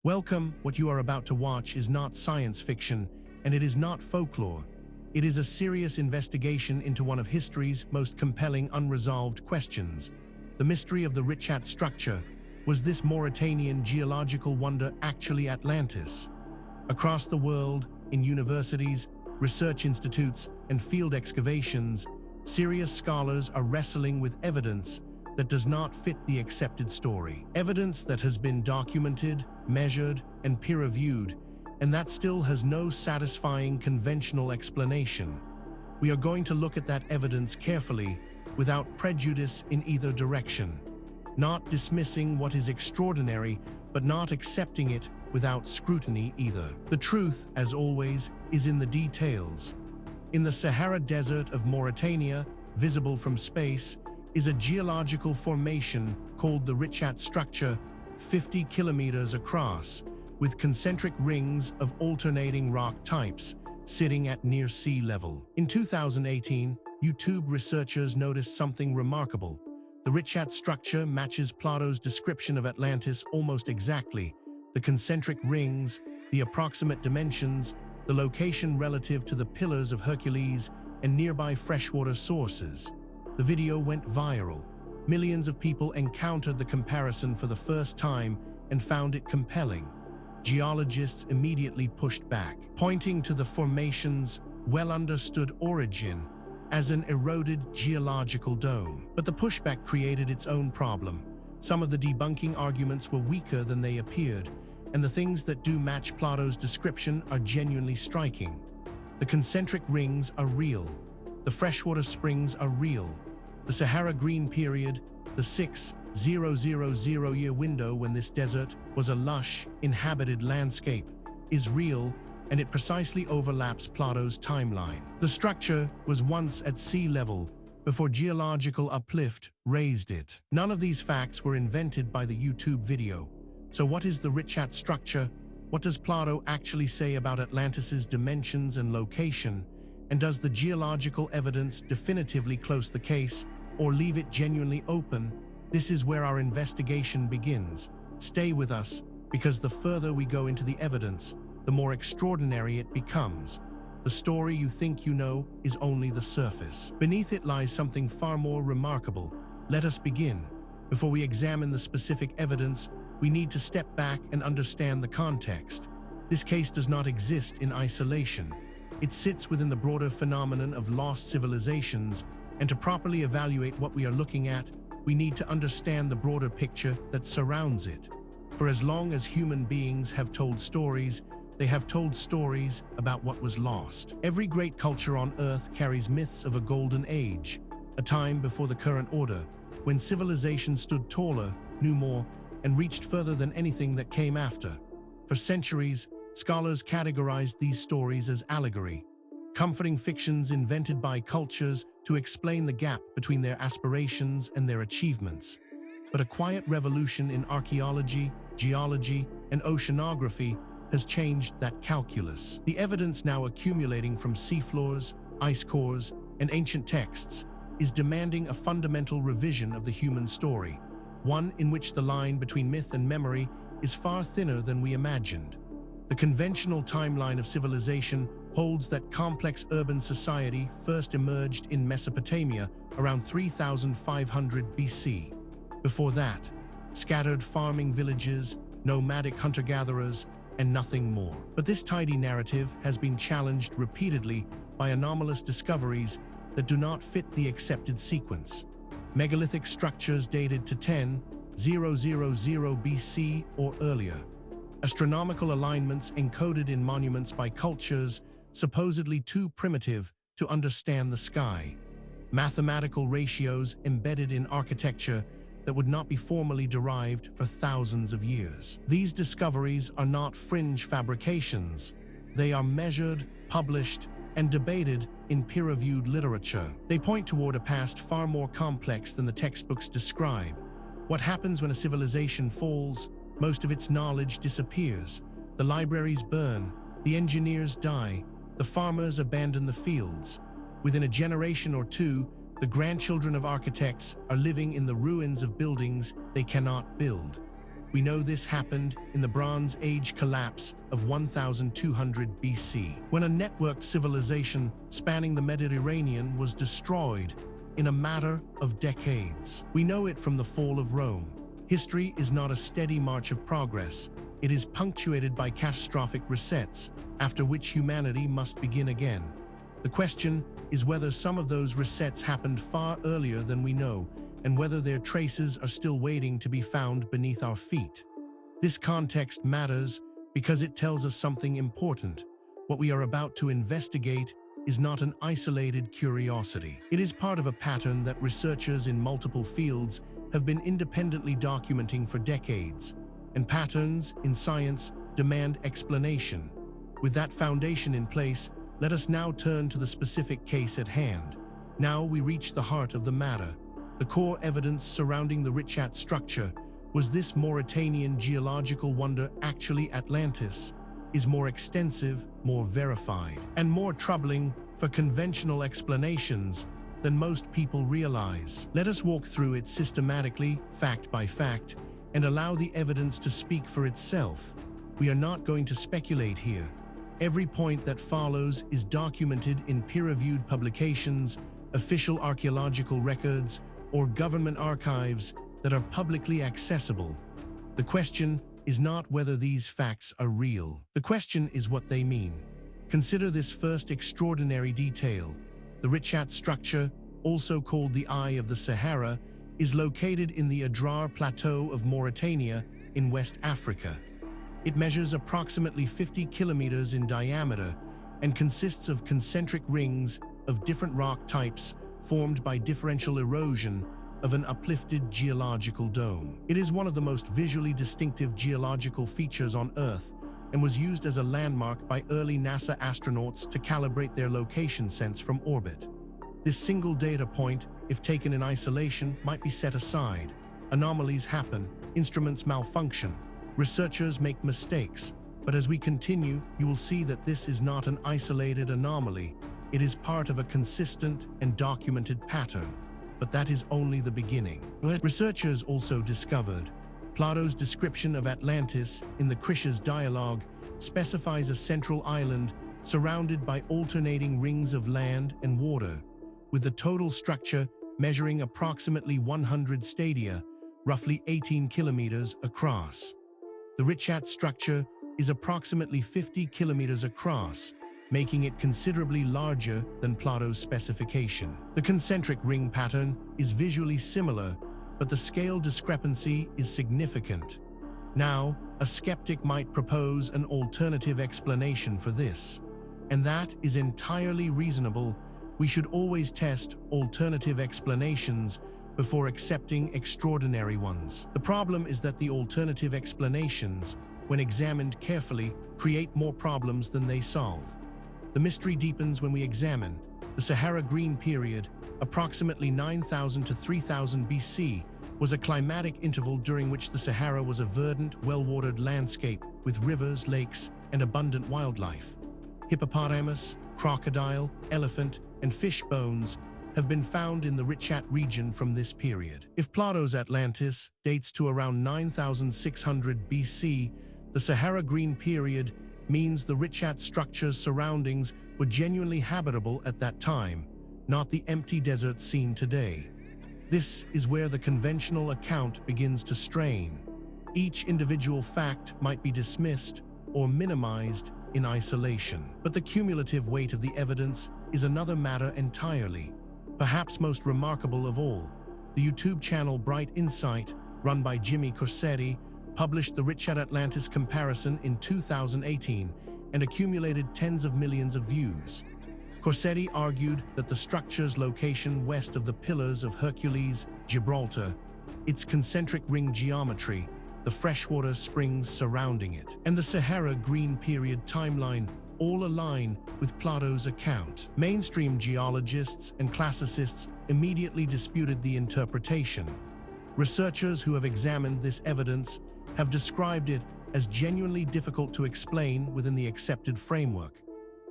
Welcome. What you are about to watch is not science fiction, and it is not folklore. It is a serious investigation into one of history's most compelling unresolved questions. The mystery of the Richat structure. Was this Mauritanian geological wonder actually Atlantis? Across the world, in universities, research institutes, and field excavations, serious scholars are wrestling with evidence that does not fit the accepted story. Evidence that has been documented, measured, and peer-reviewed, and that still has no satisfying conventional explanation. We are going to look at that evidence carefully, without prejudice in either direction. Not dismissing what is extraordinary, but not accepting it without scrutiny either. The truth, as always, is in the details. In the Sahara Desert of Mauritania, visible from space, is a geological formation called the Richat structure, 50 kilometers across, with concentric rings of alternating rock types, sitting at near sea level. In 2018, YouTube researchers noticed something remarkable. The Richat structure matches Plato's description of Atlantis almost exactly. The concentric rings, the approximate dimensions, the location relative to the Pillars of Hercules and nearby freshwater sources. The video went viral. Millions of people encountered the comparison for the first time and found it compelling. Geologists immediately pushed back, pointing to the formation's well-understood origin as an eroded geological dome. But the pushback created its own problem. Some of the debunking arguments were weaker than they appeared, and the things that do match Plato's description are genuinely striking. The concentric rings are real. The freshwater springs are real. The Sahara Green Period, the 6,000-year window when this desert was a lush, inhabited landscape, is real, and it precisely overlaps Plato's timeline. The structure was once at sea level before geological uplift raised it. None of these facts were invented by the YouTube video. So what is the Richat structure? What does Plato actually say about Atlantis's dimensions and location? And does the geological evidence definitively close the case or leave it genuinely open? This is where our investigation begins. Stay with us, because the further we go into the evidence, the more extraordinary it becomes. The story you think you know is only the surface. Beneath it lies something far more remarkable. Let us begin. Before we examine the specific evidence, we need to step back and understand the context. This case does not exist in isolation. It sits within the broader phenomenon of lost civilizations, and to properly evaluate what we are looking at, we need to understand the broader picture that surrounds it. For as long as human beings have told stories, they have told stories about what was lost. Every great culture on Earth carries myths of a golden age, a time before the current order, when civilization stood taller, knew more, and reached further than anything that came after. For centuries, scholars categorized these stories as allegory, comforting fictions invented by cultures to explain the gap between their aspirations and their achievements. But a quiet revolution in archaeology, geology, and oceanography has changed that calculus. The evidence now accumulating from seafloors, ice cores, and ancient texts is demanding a fundamental revision of the human story, one in which the line between myth and memory is far thinner than we imagined. The conventional timeline of civilization holds that complex urban society first emerged in Mesopotamia around 3,500 BC. Before that, scattered farming villages, nomadic hunter-gatherers, and nothing more. But this tidy narrative has been challenged repeatedly by anomalous discoveries that do not fit the accepted sequence. Megalithic structures dated to 10,000 BC or earlier. Astronomical alignments encoded in monuments by cultures supposedly too primitive to understand the sky. Mathematical ratios embedded in architecture that would not be formally derived for thousands of years. These discoveries are not fringe fabrications. They are measured, published, and debated in peer-reviewed literature. They point toward a past far more complex than the textbooks describe. What happens when a civilization falls? Most of its knowledge disappears. The libraries burn, the engineers die, the farmers abandon the fields. Within a generation or two, the grandchildren of architects are living in the ruins of buildings they cannot build. We know this happened in the Bronze Age collapse of 1200 BC, when a networked civilization spanning the Mediterranean was destroyed in a matter of decades. We know it from the fall of Rome. History is not a steady march of progress. It is punctuated by catastrophic resets, after which humanity must begin again. The question is whether some of those resets happened far earlier than we know, and whether their traces are still waiting to be found beneath our feet. This context matters because it tells us something important. What we are about to investigate is not an isolated curiosity. It is part of a pattern that researchers in multiple fields have been independently documenting for decades, and patterns in science demand explanation. With that foundation in place, let us now turn to the specific case at hand. Now we reach the heart of the matter. The core evidence surrounding the Richat structure. Was this Mauritanian geological wonder actually Atlantis? Is more extensive, more verified, and more troubling for conventional explanations than most people realize. Let us walk through it systematically, fact by fact, and allow the evidence to speak for itself. We are not going to speculate here. Every point that follows is documented in peer-reviewed publications, official archaeological records, or government archives that are publicly accessible. The question is not whether these facts are real. The question is what they mean. Consider this first extraordinary detail. The Richat structure, also called the Eye of the Sahara, is located in the Adrar Plateau of Mauritania in West Africa. It measures approximately 50 kilometers in diameter and consists of concentric rings of different rock types formed by differential erosion of an uplifted geological dome. It is one of the most visually distinctive geological features on Earth and was used as a landmark by early NASA astronauts to calibrate their location sense from orbit. This single data point, if taken in isolation, might be set aside. Anomalies happen, instruments malfunction, researchers make mistakes, but as we continue, you will see that this is not an isolated anomaly. It is part of a consistent and documented pattern, but that is only the beginning. Researchers also discovered Plato's description of Atlantis in the Critias dialogue specifies a central island surrounded by alternating rings of land and water, with the total structure measuring approximately 100 stadia, roughly 18 kilometers across. The Richat structure is approximately 50 kilometers across, making it considerably larger than Plato's specification. The concentric ring pattern is visually similar, but the scale discrepancy is significant. Now, a skeptic might propose an alternative explanation for this, and that is entirely reasonable. We should always test alternative explanations before accepting extraordinary ones. The problem is that the alternative explanations, when examined carefully, create more problems than they solve. The mystery deepens when we examine the Sahara Green Period, approximately 9,000 to 3,000 BC, was a climatic interval during which the Sahara was a verdant, well-watered landscape with rivers, lakes, and abundant wildlife. Hippopotamus, crocodile, elephant, and fish bones have been found in the Richat region from this period. If Plato's Atlantis dates to around 9,600 BC, the Sahara Green Period means the Richat structure's surroundings were genuinely habitable at that time, not the empty desert seen today. This is where the conventional account begins to strain. Each individual fact might be dismissed or minimized in isolation, but the cumulative weight of the evidence is another matter entirely. Perhaps most remarkable of all, the YouTube channel Bright Insight, run by Jimmy Corsetti, published the Richat Atlantis comparison in 2018 and accumulated tens of millions of views. Corsetti argued that the structure's location west of the Pillars of Hercules, Gibraltar, its concentric ring geometry, the freshwater springs surrounding it, and the Sahara Green Period timeline all align with Plato's account. Mainstream geologists and classicists immediately disputed the interpretation. Researchers who have examined this evidence have described it as genuinely difficult to explain within the accepted framework.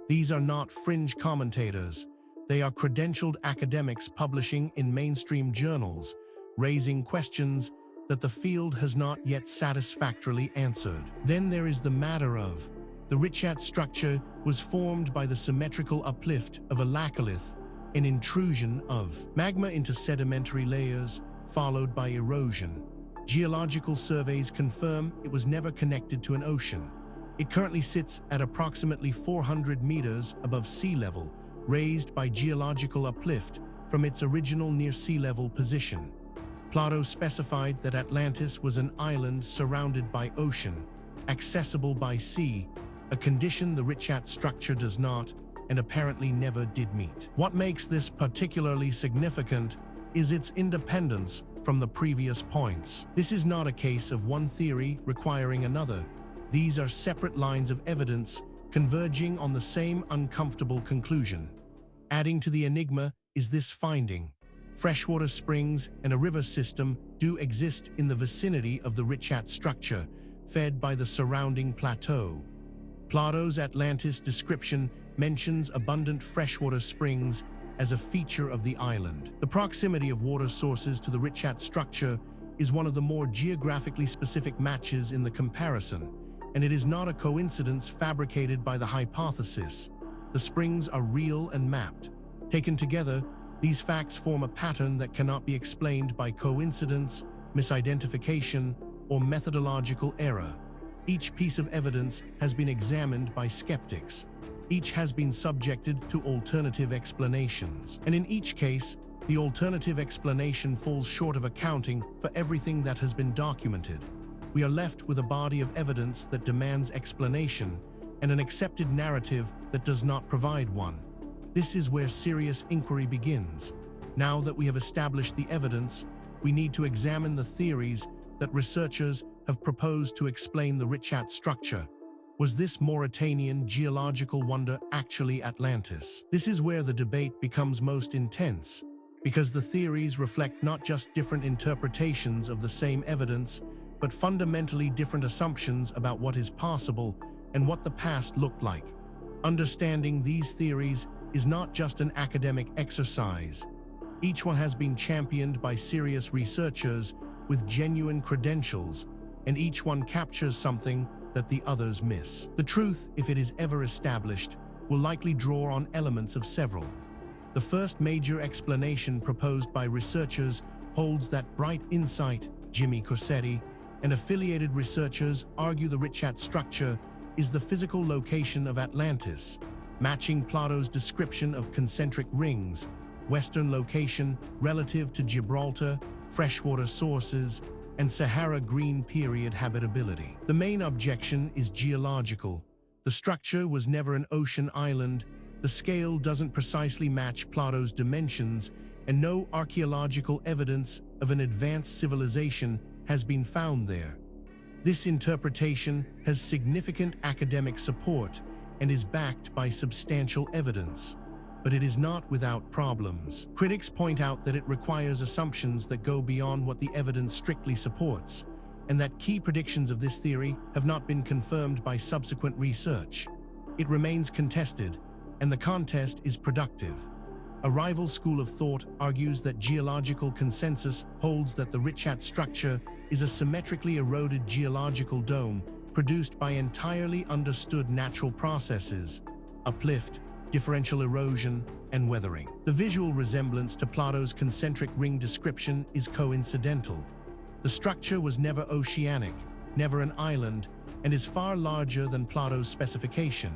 These are not fringe commentators. They are credentialed academics publishing in mainstream journals, raising questions that the field has not yet satisfactorily answered. Then there is the matter of the Richat structure was formed by the symmetrical uplift of a laccolith, an intrusion of magma into sedimentary layers, followed by erosion. Geological surveys confirm it was never connected to an ocean. It currently sits at approximately 400 meters above sea level, raised by geological uplift from its original near sea level position. Plato specified that Atlantis was an island surrounded by ocean, accessible by sea, a condition the Richat structure does not, and apparently never did meet. What makes this particularly significant is its independence from the previous points. This is not a case of one theory requiring another. These are separate lines of evidence converging on the same uncomfortable conclusion. Adding to the enigma is this finding: freshwater springs and a river system do exist in the vicinity of the Richat structure, fed by the surrounding plateau. Plato's Atlantis description mentions abundant freshwater springs as a feature of the island. The proximity of water sources to the Richat structure is one of the more geographically specific matches in the comparison, and it is not a coincidence fabricated by the hypothesis. The springs are real and mapped. Taken together, these facts form a pattern that cannot be explained by coincidence, misidentification, or methodological error. Each piece of evidence has been examined by skeptics. Each has been subjected to alternative explanations. And in each case, the alternative explanation falls short of accounting for everything that has been documented. We are left with a body of evidence that demands explanation and an accepted narrative that does not provide one. This is where serious inquiry begins. Now that we have established the evidence, we need to examine the theories that researchers have proposed to explain the Richat structure. Was this Mauritanian geological wonder actually Atlantis? This is where the debate becomes most intense, because the theories reflect not just different interpretations of the same evidence, but fundamentally different assumptions about what is possible and what the past looked like. Understanding these theories is not just an academic exercise. Each one has been championed by serious researchers with genuine credentials, and each one captures something that the others miss. The truth, if it is ever established, will likely draw on elements of several. The first major explanation proposed by researchers holds that bright insight. Jimmy Corsetti and affiliated researchers argue the Richat structure is the physical location of Atlantis, matching Plato's description of concentric rings, western location relative to Gibraltar, freshwater sources, and Sahara green period habitability. The main objection is geological. The structure was never an ocean island, the scale doesn't precisely match Plato's dimensions, and no archaeological evidence of an advanced civilization has been found there. This interpretation has significant academic support and is backed by substantial evidence, but it is not without problems. Critics point out that it requires assumptions that go beyond what the evidence strictly supports, and that key predictions of this theory have not been confirmed by subsequent research. It remains contested, and the contest is productive. A rival school of thought argues that geological consensus holds that the Richat structure is a symmetrically eroded geological dome produced by entirely understood natural processes: uplift, differential erosion, and weathering. The visual resemblance to Plato's concentric ring description is coincidental. The structure was never oceanic, never an island, and is far larger than Plato's specification.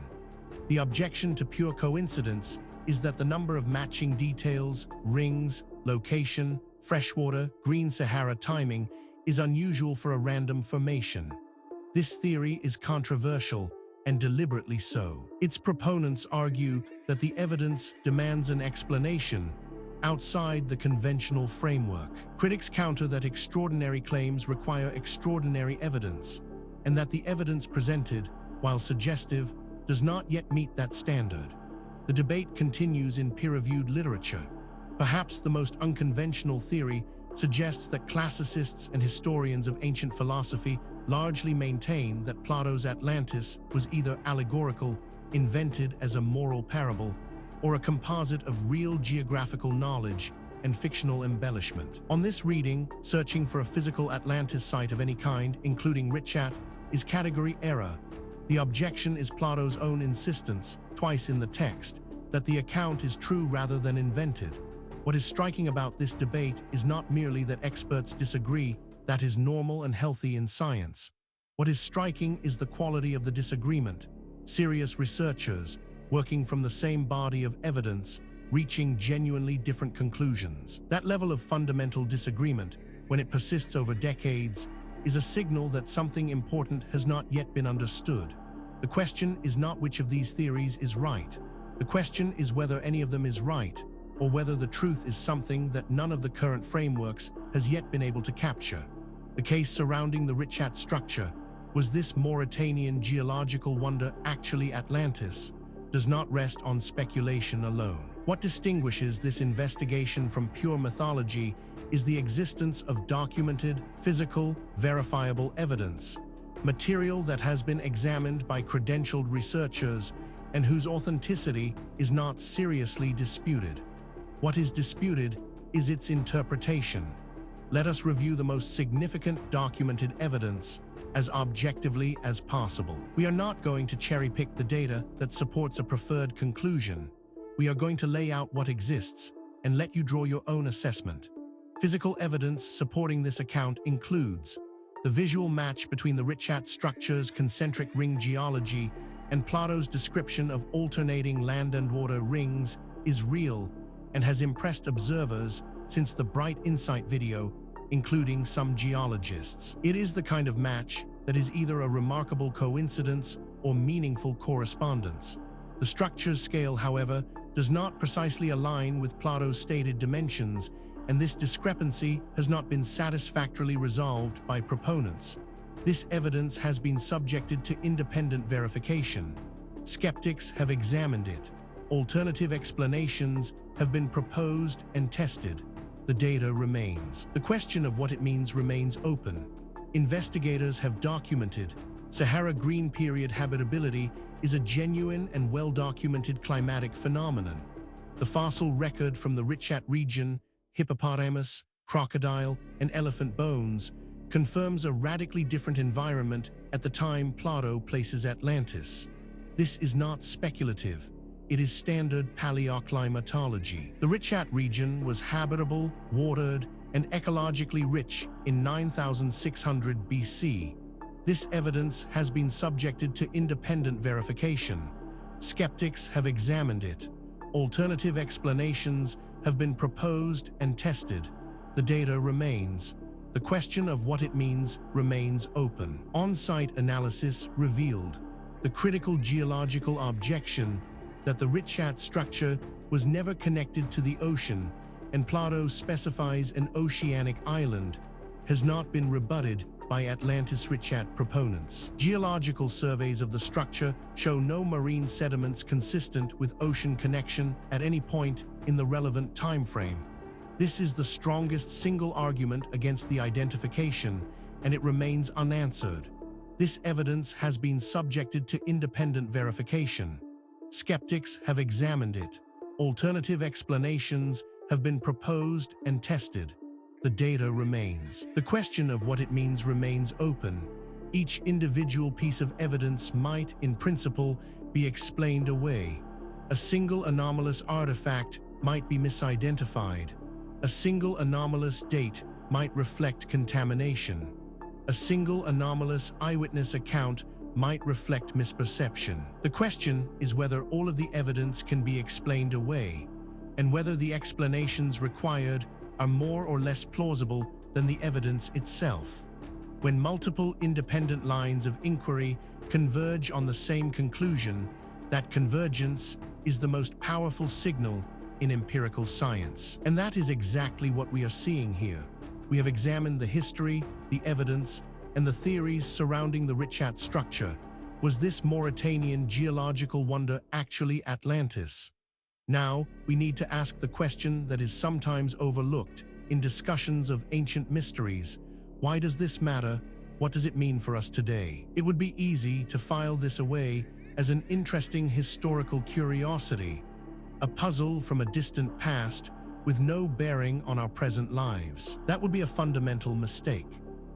The objection to pure coincidence is that the number of matching details, rings, location, freshwater, green Sahara timing is unusual for a random formation. This theory is controversial, and deliberately so. Its proponents argue that the evidence demands an explanation outside the conventional framework. Critics counter that extraordinary claims require extraordinary evidence, and that the evidence presented, while suggestive, does not yet meet that standard. The debate continues in peer-reviewed literature. Perhaps the most unconventional theory suggests that classicists and historians of ancient philosophy largely maintain that Plato's Atlantis was either allegorical, invented as a moral parable, or a composite of real geographical knowledge and fictional embellishment. On this reading, searching for a physical Atlantis site of any kind, including Richat, is category error. The objection is Plato's own insistence, twice in the text, that the account is true rather than invented. What is striking about this debate is not merely that experts disagree, that is normal and healthy in science. What is striking is the quality of the disagreement. Serious researchers, working from the same body of evidence, reaching genuinely different conclusions. That level of fundamental disagreement, when it persists over decades, is a signal that something important has not yet been understood. The question is not which of these theories is right. The question is whether any of them is right, or whether the truth is something that none of the current frameworks has yet been able to capture. The case surrounding the Richat structure, was this Mauritanian geological wonder actually Atlantis, does not rest on speculation alone. What distinguishes this investigation from pure mythology is the existence of documented, physical, verifiable evidence, material that has been examined by credentialed researchers and whose authenticity is not seriously disputed. What is disputed is its interpretation. Let us review the most significant documented evidence as objectively as possible. We are not going to cherry-pick the data that supports a preferred conclusion. We are going to lay out what exists and let you draw your own assessment. Physical evidence supporting this account includes the visual match between the Richat structure's concentric ring geology and Plato's description of alternating land and water rings is real and has impressed observers since the Bright Insight video, including some geologists. It is the kind of match that is either a remarkable coincidence or meaningful correspondence. The structure's scale, however, does not precisely align with Plato's stated dimensions, and this discrepancy has not been satisfactorily resolved by proponents. This evidence has been subjected to independent verification. Skeptics have examined it. Alternative explanations have been proposed and tested. The data remains. The question of what it means remains open. Investigators have documented Sahara green period habitability is a genuine and well-documented climatic phenomenon. The fossil record from the Richat region, hippopotamus, crocodile, and elephant bones, confirms a radically different environment at the time Plato places Atlantis. This is not speculative. It is standard paleoclimatology. The Richat region was habitable, watered, and ecologically rich in 9600 BC. This evidence has been subjected to independent verification. Skeptics have examined it. Alternative explanations have been proposed and tested. The data remains. The question of what it means remains open. On-site analysis revealed the critical geological objection that the Richat structure was never connected to the ocean, and Plato specifies an oceanic island, has not been rebutted by Atlantis Richat proponents. Geological surveys of the structure show no marine sediments consistent with ocean connection at any point in the relevant time frame. This is the strongest single argument against the identification, and it remains unanswered. This evidence has been subjected to independent verification. Skeptics have examined it. Alternative explanations have been proposed and tested. The data remains. The question of what it means remains open. Each individual piece of evidence might, in principle, be explained away. A single anomalous artifact might be misidentified. A single anomalous date might reflect contamination. A single anomalous eyewitness account might reflect misperception. The question is whether all of the evidence can be explained away, and whether the explanations required are more or less plausible than the evidence itself. When multiple independent lines of inquiry converge on the same conclusion, that convergence is the most powerful signal in empirical science. And that is exactly what we are seeing here. We have examined the history, the evidence, and the theories surrounding the Richat structure. Was this Mauritanian geological wonder actually Atlantis? Now, we need to ask the question that is sometimes overlooked in discussions of ancient mysteries. Why does this matter? What does it mean for us today? It would be easy to file this away as an interesting historical curiosity, a puzzle from a distant past with no bearing on our present lives. That would be a fundamental mistake.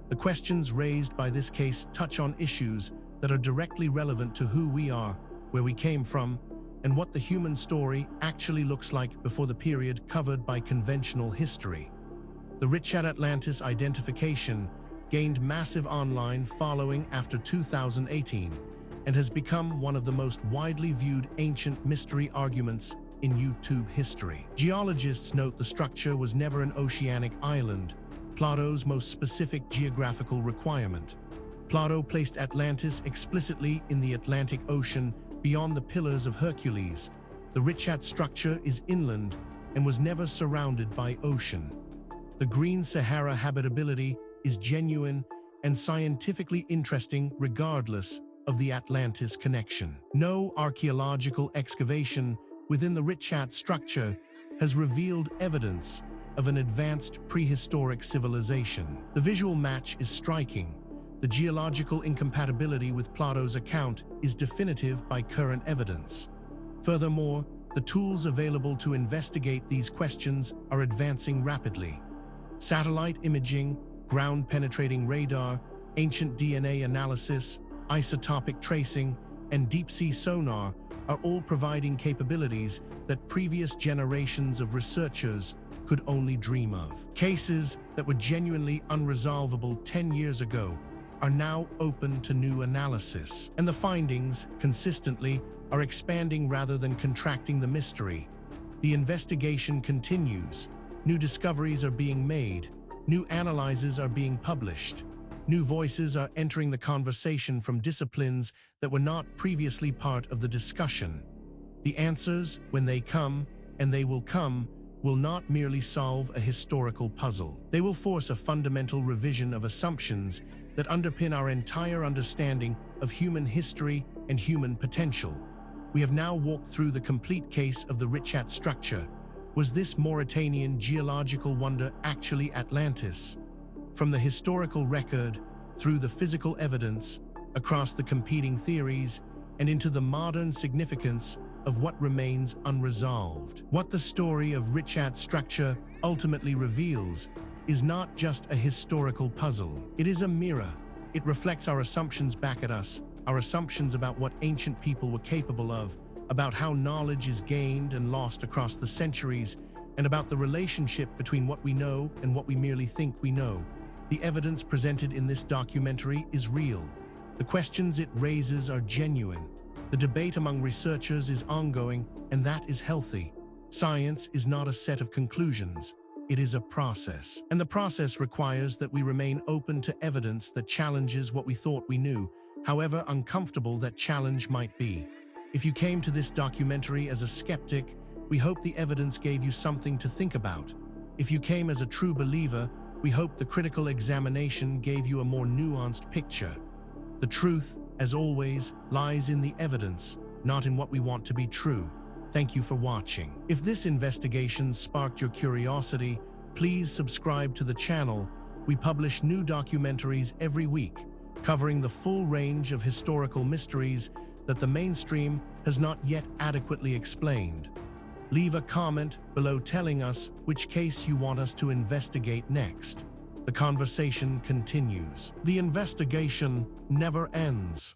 The questions raised by this case touch on issues that are directly relevant to who we are, where we came from, and what the human story actually looks like before the period covered by conventional history. The Richat Atlantis identification gained massive online following after 2018 and has become one of the most widely viewed ancient mystery arguments in YouTube history. Geologists note the structure was never an oceanic island, Plato's most specific geographical requirement. Plato placed Atlantis explicitly in the Atlantic Ocean beyond the Pillars of Hercules. The Richat structure is inland and was never surrounded by ocean. The green Sahara habitability is genuine and scientifically interesting regardless of the Atlantis connection. No archaeological excavation within the Richat structure has revealed evidence of an advanced prehistoric civilization. The visual match is striking. The geological incompatibility with Plato's account is definitive by current evidence. Furthermore, the tools available to investigate these questions are advancing rapidly. Satellite imaging, ground-penetrating radar, ancient DNA analysis, isotopic tracing, and deep-sea sonar are all providing capabilities that previous generations of researchers could only dream of. Cases that were genuinely unresolvable 10 years ago are now open to new analysis, and the findings, consistently, are expanding rather than contracting the mystery. The investigation continues. New discoveries are being made. New analyses are being published. New voices are entering the conversation from disciplines that were not previously part of the discussion. The answers, when they come, and they will come, will not merely solve a historical puzzle. They will force a fundamental revision of assumptions that underpin our entire understanding of human history and human potential. We have now walked through the complete case of the Richat structure. Was this Mauritanian geological wonder actually Atlantis? From the historical record, through the physical evidence, across the competing theories, and into the modern significance of what remains unresolved. What the story of Richat structure ultimately reveals is not just a historical puzzle. It is a mirror. It reflects our assumptions back at us, our assumptions about what ancient people were capable of, about how knowledge is gained and lost across the centuries, and about the relationship between what we know and what we merely think we know. The evidence presented in this documentary is real. The questions it raises are genuine. The debate among researchers is ongoing, and that is healthy. Science is not a set of conclusions. It is a process. And the process requires that we remain open to evidence that challenges what we thought we knew, however uncomfortable that challenge might be. If you came to this documentary as a skeptic, we hope the evidence gave you something to think about. If you came as a true believer, we hope the critical examination gave you a more nuanced picture. The truth, as always, lies in the evidence, not in what we want to be true. Thank you for watching. If this investigation sparked your curiosity, please subscribe to the channel. We publish new documentaries every week, covering the full range of historical mysteries that the mainstream has not yet adequately explained. Leave a comment below telling us which case you want us to investigate next. The conversation continues. The investigation never ends.